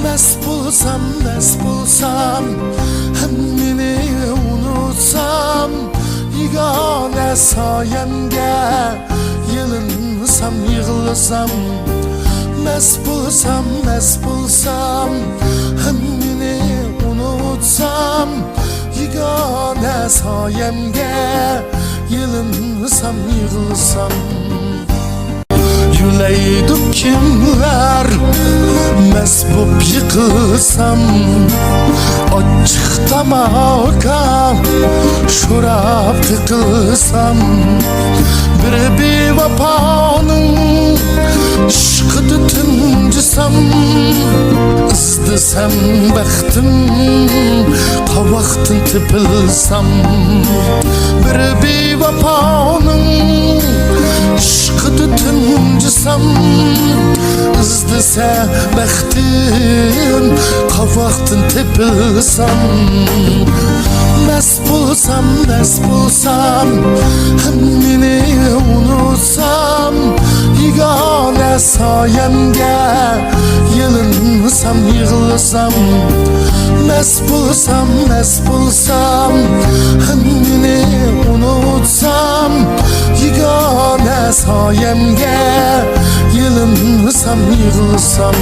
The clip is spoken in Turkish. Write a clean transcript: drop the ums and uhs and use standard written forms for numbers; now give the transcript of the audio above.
Mest bulsam Hemmini unutsam Yegane sayemge Yılınsam yığılsam Mest bulsam Hemmini unutsam Yegane sayemge Yılınsam yığılsam Yüleyduk kimler mest bop yıkılsam Açık damaka şurap tıkılsam Bir vapanın ışkıdı tüncüsam Izdısam baktım kavaktın tıpılsam Bir vapanın ışkıdı tüncüsam Izdısa baktım kavaktın tıpılsam Mest bulsam Hemmini unutsam Yegane sayemge Yılınsam yığılsam Mest bulsam Hemmini unutsam Yegane sayemge Yılınsam yığılsam